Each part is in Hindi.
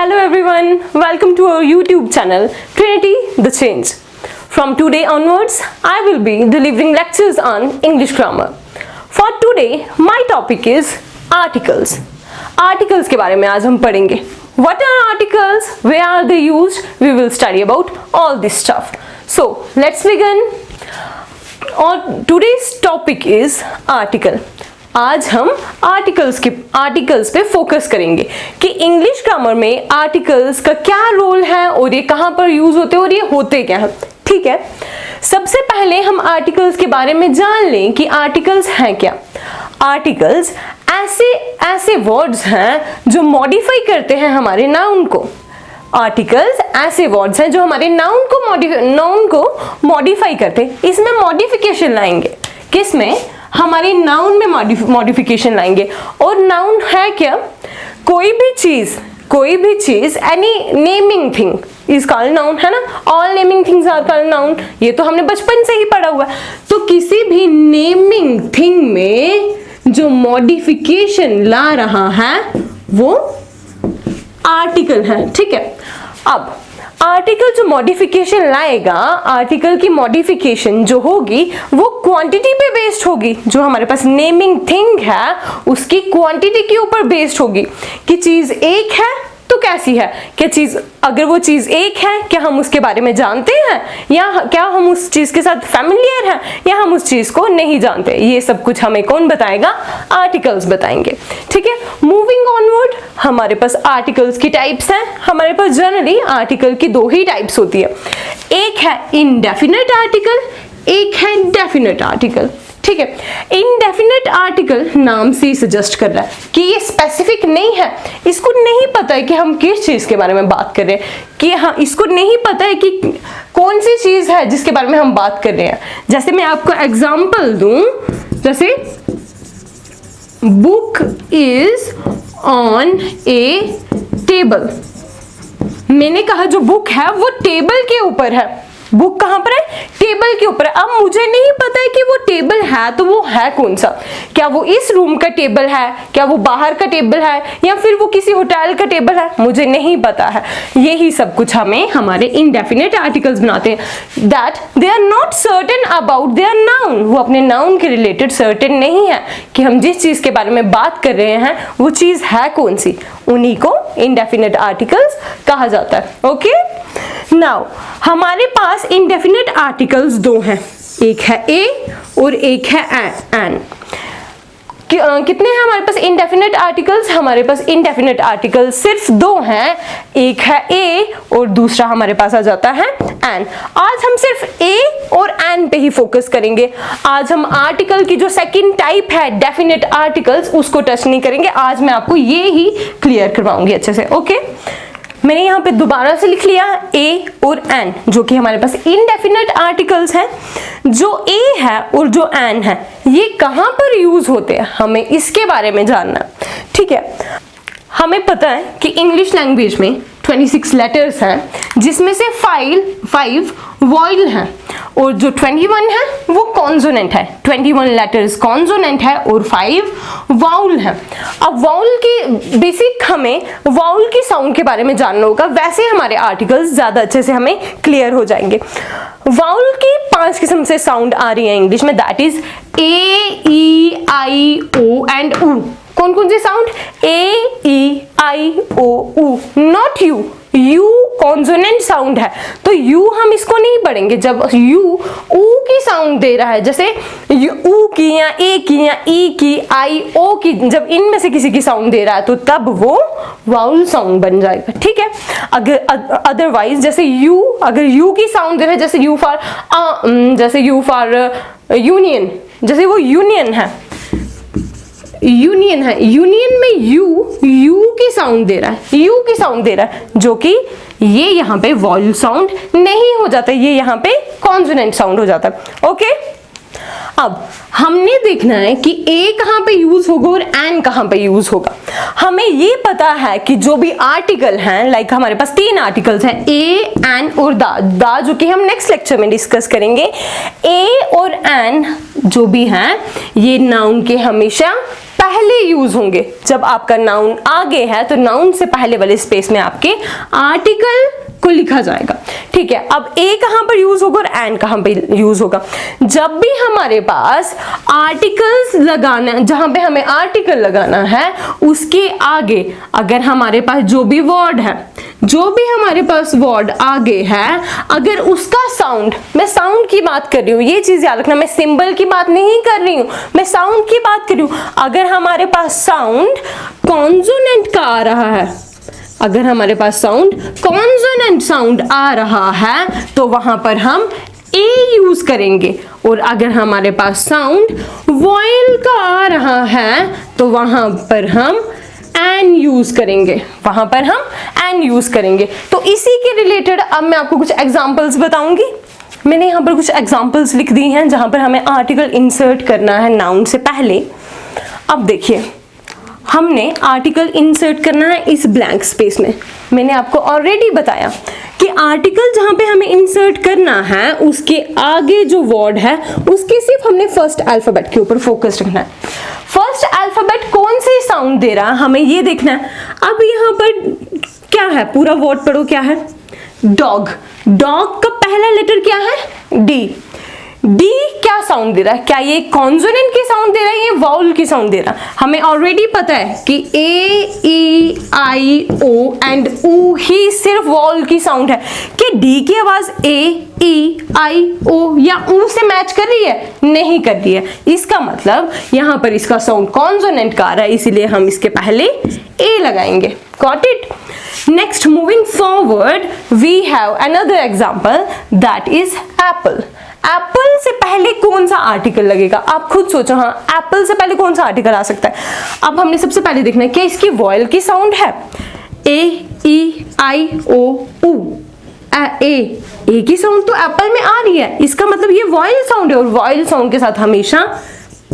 Hello everyone, welcome to our YouTube channel Trinity the Change. From today onwards, I will be delivering lectures on English grammar. For today, my topic is articles. Articles के बारे में आज हम पढ़ेंगे. What are articles? Where are they used? We will study about all this stuff. So let's begin. Today's topic is article. आज हम आर्टिकल्स पे फोकस करेंगे कि इंग्लिश ग्रामर में आर्टिकल्स का क्या रोल है और ये कहाँ पर यूज होते हैं और ये होते क्या हैं. ठीक है, सबसे पहले हम आर्टिकल्स के बारे में जान लें कि आर्टिकल्स हैं क्या. आर्टिकल्स ऐसे वर्ड्स हैं जो मॉडिफाई करते हैं हमारे नाउन को. आर्टिकल्स ऐसे वर्ड्स हैं जो हमारे नाउन को मॉडिफाई करते हैं. इसमें मॉडिफिकेशन लाएंगे. किसमें? हमारे नाउन में मॉडिफिकेशन लाएंगे. और नाउन है क्या? कोई भी चीज any naming thing is called noun, है ना. All naming things are called noun. ये तो हमने बचपन से ही पढ़ा हुआ है. तो किसी भी नेमिंग थिंग में जो मॉडिफिकेशन ला रहा है वो आर्टिकल है. ठीक है, अब आर्टिकल जो मॉडिफिकेशन लाएगा, आर्टिकल की मॉडिफिकेशन जो होगी वो क्वांटिटी पे बेस्ड होगी. जो हमारे पास नेमिंग थिंग है उसकी क्वांटिटी के ऊपर बेस्ड होगी कि चीज एक है तो कैसी है. क्या चीज, अगर वो चीज एक है, क्या हम उसके बारे में जानते हैं या क्या हम उस चीज के साथ फैमिलियर हैं या हम उस चीज को नहीं जानते. ये सब कुछ हमें कौन बताएगा? आर्टिकल्स बताएंगे. ठीक है, मूविंग ऑनवर्ड, हमारे पास आर्टिकल्स की टाइप्स हैं. हमारे पास जनरली आर्टिकल की दो ही टाइप्स होती है. एक है इनडेफिनेट आर्टिकल, एक है डेफिनेट आर्टिकल. ठीक है, इनडेफिनेट आर्टिकल नाम से ही सजेस्ट कर रहा है कि ये स्पेसिफिक नहीं है. इसको नहीं पता है कि हम किस चीज के बारे में बात कर रहे हैं, कि हाँ इसको नहीं पता है कि कौन सी चीज है जिसके बारे में हम बात कर रहे हैं. जैसे मैं आपको एग्जांपल दूं, जैसे book is on A table. मैंने कहा जो बुक है वो टेबल के ऊपर है. बुक कहां पर है? टेबल के ऊपर है. अब मुझे नहीं पता है कि वो टेबल है तो वो है कौन सा. क्या वो इस रूम का टेबल है, क्या वो बाहर का टेबल है, या फिर वो किसी होटल का टेबल है, मुझे नहीं पता है. यही सब कुछ हमें हमारे इनडेफिनेट आर्टिकल्स बनाते हैं. That they are not certain about their noun. वो अपने नाउन के रिलेटेड सर्टेन नहीं है कि हम जिस चीज के बारे में बात कर रहे हैं वो चीज है कौन सी. उन्हीं को इनडेफिनेट आर्टिकल्स कहा जाता है. ओके, नाउ हमारे पास इनडेफिनेट आर्टिकल्स दो हैं. एक है ए और एक है एन. कितने हैं हमारे पास इनडेफिनेट आर्टिकल्स? हमारे पास इनडेफिनेट आर्टिकल्स सिर्फ दो हैं. एक है ए और दूसरा हमारे पास आ जाता है एन. आज हम सिर्फ ए और एन पे ही फोकस करेंगे. आज हम आर्टिकल की जो सेकंड टाइप है डेफिनेट आर्टिकल्स उसको टच नहीं करेंगे. आज मैं आपको ये ही क्लियर करवाऊंगी अच्छे से. ओके, मैंने यहाँ पे दोबारा से लिख लिया ए और एन, जो कि हमारे पास इनडेफिनेट आर्टिकल्स हैं. जो ए है और जो एन है ये कहाँ पर यूज होते हैं, हमें इसके बारे में जानना. ठीक है, हमें पता है कि इंग्लिश लैंग्वेज में 26 लेटर्स हैं जिसमें से 5 वॉइल हैं और जो 21 है वो कॉन्सोनेंट है. 21 लेटर्स कॉन्सोनेंट है और 5 वाउल हैं. अब वाउल की बेसिक, हमें वाउल की साउंड के बारे में जानना होगा. वैसे हमारे आर्टिकल्स ज्यादा अच्छे से हमें क्लियर हो जाएंगे. वाउल की 5 किस्म से साउंड आ रही है इंग्लिश में. That is A, E, I, O and U. कौन कौन से साउंड? ए, ई, आई, ओ, ऊ. Not you. You consonant sound है तो यू हम इसको नहीं पढ़ेंगे. जब यू ऊ की साउंड दे रहा है, जैसे ऊ की या ए की या ई की, आई, ओ की, जब इनमें से किसी की साउंड दे रहा है तो तब वो वाउल साउंड बन जाएगा. ठीक है, अगर अदरवाइज जैसे यू, अगर यू की साउंड दे रहा है, जैसे यू फॉर यूनियन, जैसे वो यूनियन है, यूनियन में यू की साउंड दे रहा है, जो कि ये यहाँ पे वॉइल साउंड नहीं हो जाता, ये यहाँ पे कॉन्सोनेंट साउंड हो जाता है. ओके, अब हमने देखना है कि ए कहाँ पे यूज होगा और एन कहाँ पे यूज होगा. हमें ये पता है कि जो भी आर्टिकल हैं, लाइक हमारे पास 3 आर्टिकल्स हैं, ए, एन और दा, जो कि हम नेक्स्ट लेक्चर में डिस्कस करेंगे. ए और एन जो भी हैं ये नाउन के हमेशा पहले यूज होंगे। जब आपका नाउन आगे है तो नाउन से पहले वाले स्पेस में आपके आर्टिकल को लिखा जाएगा। ठीक है, अब ए कहां पर यूज होगा और एन कहां पर यूज होगा? जब भी हमारे पास आर्टिकल्स लगाना, जहां पे हमें आर्टिकल लगाना है उसके आगे अगर हमारे पास जो भी वर्ड है, जो भी हमारे पास वर्ड आगे है, अगर उसका साउंड, मैं साउंड की बात कर रही हूं, ये चीज याद रखना, मैं सिंबल की बात नहीं कर रही हूं, मैं साउंड की बात कर रही हूं। अगर हमारे पास साउंड कॉन्सोनेंट का आ रहा है, अगर हमारे पास साउंड कॉन्सोनेंट साउंड आ रहा है तो वहां पर हम ए यूज करेंगे, और अगर हमारे पास साउंड वॉयल का आ रहा है तो वहां पर हम एन यूज करेंगे, वहां पर हम एन यूज करेंगे। तो इसी के रिलेटेड अब मैं आपको कुछ एग्जांपल्स बताऊंगी। मैंने यहां पर कुछ एग्जांपल्स लिख दी हैं जहां पर हमें आर्टिकल इंसर्ट करना है नाउन से पहले। अब देखिए, हमने आर्टिकल इंसर्ट करना है इस ब्लैंक स्पेस में। मैंने आपको ऑलरेडी बताया कि आर्टिकल जहां पे हमें इंसर्ट करना है उसके आगे जो वर्ड है उसके सिर्फ हमने फर्स्ट अल्फाबेट के ऊपर फोकस रखना है। फर्स्ट अल्फाबेट कौन से साउंड दे रहा है हमें ये देखना है। अब यहां पर क्या है, पूरा वर्ड पढ़ो, क्या है? डॉग। डॉग का पहला लेटर क्या है? डी। डी क्या साउंड दे रहा है? क्या ये कॉन्सोनेंट की साउंड दे रहा है, ये वाउल की साउंड दे रहा है? हमें ऑलरेडी पता है कि ए ई आई ओ एंड ऊ ही सिर्फ वाउल की साउंड है। क्या डी की आवाज ए ई आई ओ या ऊ से मैच कर रही है? नहीं कर रही है। इसका मतलब यहां पर इसका साउंड कॉन्सोनेंट का आ रहा है, इसीलिए हम इसके पहले ए लगाएंगे। Got it? Next, moving forward we have another example, that is apple. Apple से पहले कौन सा आर्टिकल लगेगा? आप खुद सोचो। हाँ, एप्पल से पहले कौन सा आर्टिकल आ सकता है? अब हमने सबसे पहले देखना है क्या इसकी वॉयल की साउंड है? ए ई आई ओ ऊ। ए की साउंड तो एप्पल में आ रही है, इसका मतलब ये वॉयल साउंड है, और वॉयल साउंड के साथ हमेशा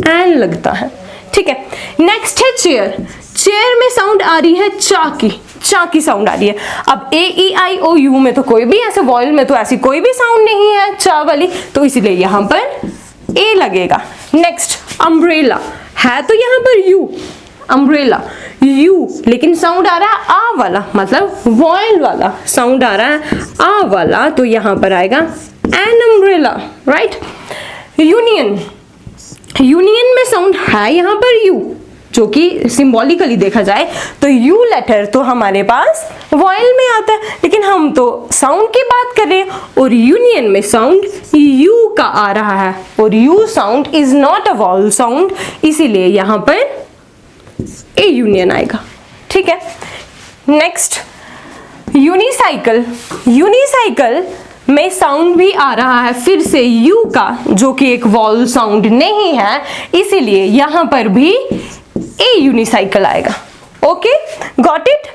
एन लगता है। ठीक है, नेक्स्ट है चेयर। चेयर में साउंड आ रही है चा की, चा की साउंड आ रही है। अब ए ई आई ओ यू में तो कोई भी ऐसे वॉयल में तो ऐसी कोई भी साउंड नहीं है चा वाली, तो इसीलिए यहां पर ए लगेगा। नेक्स्ट, अम्ब्रेला है तो यहां पर यू, अम्ब्रेला यू, लेकिन साउंड आ रहा है आ वाला, मतलब वॉयल वाला साउंड आ रहा है आ वाला, तो यहां पर आएगा an umbrella. Right? Union, union में साउंड है यहां पर यू, जो कि सिंबॉलिकली देखा जाए तो यू लेटर तो हमारे पास वॉयल में आता है, लेकिन हम तो साउंड की बात कर रहे हैं, और यूनियन में साउंड यू का आ रहा है, और you sound is not a vial sound, इसीलिए यहां पर ए यूनियन आएगा। ठीक है, नेक्स्ट, यूनिसाइकिल। यूनिसाइकिल में साउंड भी आ रहा है फिर से यू का, जो कि एक वॉल साउंड नहीं है, इसीलिए यहां पर भी ए यूनिसाइकिल आएगा। Okay, got it?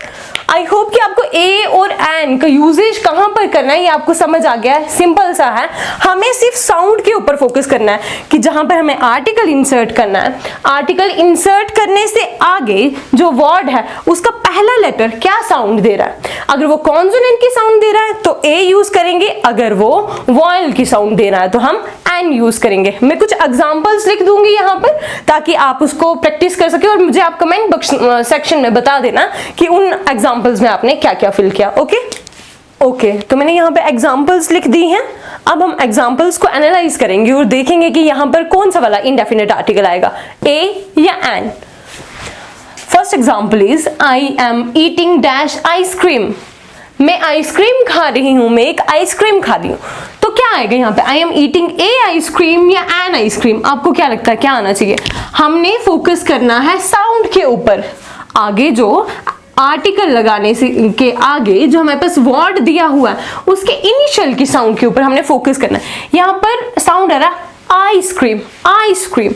I hope कि आपको ए और एन का यूजेज कहां पर करना है ये आपको समझ आ गया है। सिंपल सा है, हमें सिर्फ साउंड के ऊपर फोकस करना है कि जहां पर हमें आर्टिकल इंसर्ट करना है, आर्टिकल इंसर्ट करने से आगे जो वर्ड है उसका पहला लेटर क्या साउंड दे रहा है। अगर वो कॉन्सोनेंट की साउंड दे रहा है तो ए यूज करेंगे, अगर वो वॉयल की साउंड दे रहा है तो हम एन यूज करेंगे। मैं कुछ एग्जांपल्स लिख दूंगी यहाँ पर ताकि आप उसको प्रैक्टिस कर सके, और मुझे आप कमेंट सेक्शन में बता देना कि उन एग्जांपल्स में आपने क्या क्या फिल किया। ओके, तो मैंने यहाँ पे एग्जांपल्स लिख दी हैं। अब हम एग्जांपल्स को एनालाइज करेंगे और देखेंगे कि यहाँ पर कौन सा वाला इंडेफिनिट आर्टिकल आएगा, ए या an. First example is I am eating dash ice cream. मैं आइसक्रीम खा रही हूं, मैं एक आइसक्रीम खा रही हूं, तो क्या आएगा यहाँ पे? आई एम ईटिंग ए आइसक्रीम या एन आइसक्रीम? आपको क्या लगता है क्या आना चाहिए? हमने फोकस करना है साउंड के ऊपर। आगे जो आर्टिकल लगाने से के आगे जो हमारे पास वर्ड दिया हुआ है उसके इनिशियल की साउंड के ऊपर हमने फोकस करना है। यहाँ पर साउंड आ रहा है ice cream, ice cream,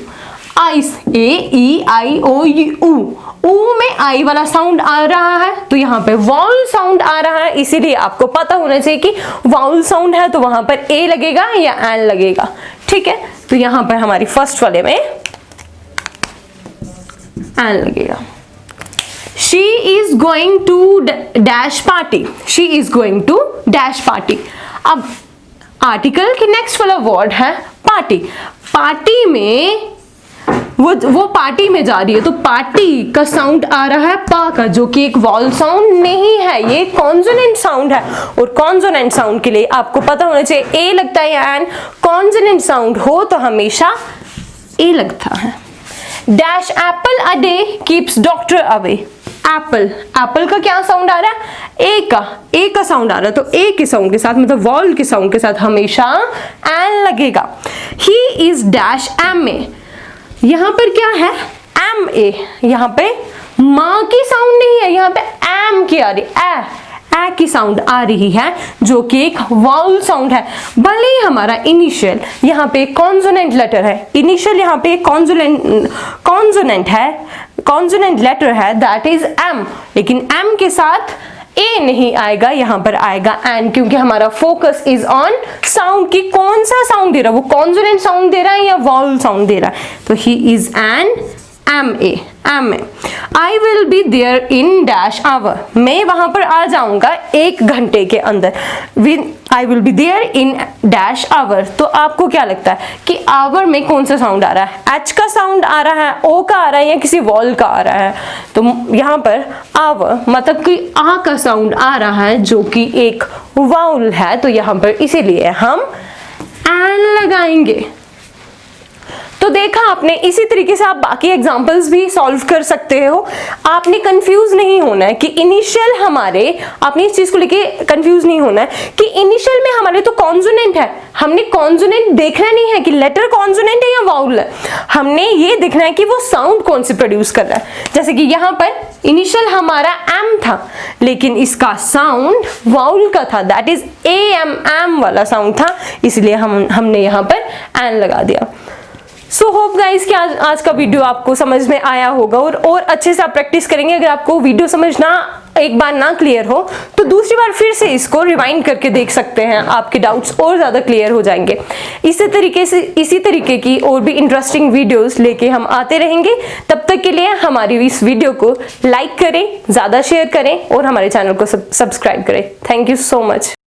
ice, A E I O U, U में आई वाला साउंड आ रहा है, तो यहाँ पे वाउल साउंड आ रहा है, इसीलिए आपको पता होना चाहिए कि वाउल साउंड है तो वहां पर ए लगेगा या एन लगेगा। ठीक है, तो यहाँ पर हमारी फर्स्ट वाले में एन लगेगा। She is going to dash party. She is going to dash party. अब आर्टिकल के नेक्स्ट वाला वर्ड है पार्टी। पार्टी में वो पार्टी में जा रही है, तो पार्टी का साउंड आ रहा है पा का, जो कि एक वॉल साउंड नहीं है, ये कॉन्सोनेंट साउंड है। और कॉन्सोनेंट साउंड के लिए आपको पता होना चाहिए ए लगता है एंड कॉन्सोनेंट साउंड हो तो हमेशा ए लगता है। Dash Apple a day keeps doctor away. Apple, Apple का क्या साउंड आ रहा है, ए का साउंड आ रहा है, तो ए के साउंड के साथ मतलब वॉल के साउंड के साथ हमेशा एन लगेगा। He is dash M A, यहां पर क्या है एम ए, यहां पे मां की साउंड नहीं है, यहां पे एम की आ रही ए की साउंड आ रही है, जो कि एक वाउल साउंड है। भले ही हमारा इनिशियल यहाँ पे कॉन्सोनेंट लेटर है, इनिशियल यहाँ पे कॉन्सोनेंट लेटर है, दैट इज एम, लेकिन एम के साथ ए नहीं आएगा, यहां पर आएगा एन, क्योंकि हमारा फोकस इज ऑन साउंड की कौन सा साउंड दे रहा है, वो कॉन्सोनेंट साउंड दे रहा है या वाउल साउंड दे रहा है। तो he is an M A. I will be there in dash hour, मैं वहां पर आ जाऊंगा 1 घंटे के अंदर। I will be there in dash hour, तो आपको क्या लगता है कि आवर में कौन सा साउंड आ रहा है, एच का साउंड आ रहा है, ओ का आ रहा है या किसी वॉल का आ रहा है। तो यहाँ पर आवर मतलब कि आ का साउंड आ रहा है, जो कि एक वाउल है, तो यहाँ पर इसीलिए हम एन लगाएंगे। तो देखा आपने, इसी तरीके से आप बाकी एग्जांपल्स भी सॉल्व कर सकते हो। आपने कंफ्यूज नहीं होना है कि इनिशियल हमारे, आपने इस चीज को लेके कंफ्यूज नहीं होना है कि इनिशियल में हमारे तो कॉन्सोनेंट है, हमने कॉन्सोनेंट देखना नहीं है कि लेटर कॉन्सोनेंट है या वाउल है, हमने ये देखना है कि वो साउंड कौन से प्रोड्यूस कर रहा है। जैसे कि यहाँ पर इनिशियल हमारा एम था, लेकिन इसका साउंड वाउल का था, दैट इज ए एम वाला साउंड था, इसलिए हमने यहाँ पर एन लगा दिया। सो होप गाइस कि आज का वीडियो आपको समझ में आया होगा, और अच्छे से आप प्रैक्टिस करेंगे। अगर आपको वीडियो समझना एक बार ना क्लियर हो तो दूसरी बार फिर से इसको रिवाइंड करके देख सकते हैं, आपके डाउट्स और ज़्यादा क्लियर हो जाएंगे। इसी तरीके की और भी इंटरेस्टिंग वीडियोस लेके हम आते रहेंगे। तब तक के लिए हमारी इस वीडियो को लाइक करें, ज़्यादा शेयर करें और हमारे चैनल को सब्सक्राइब करें। Thank you so much.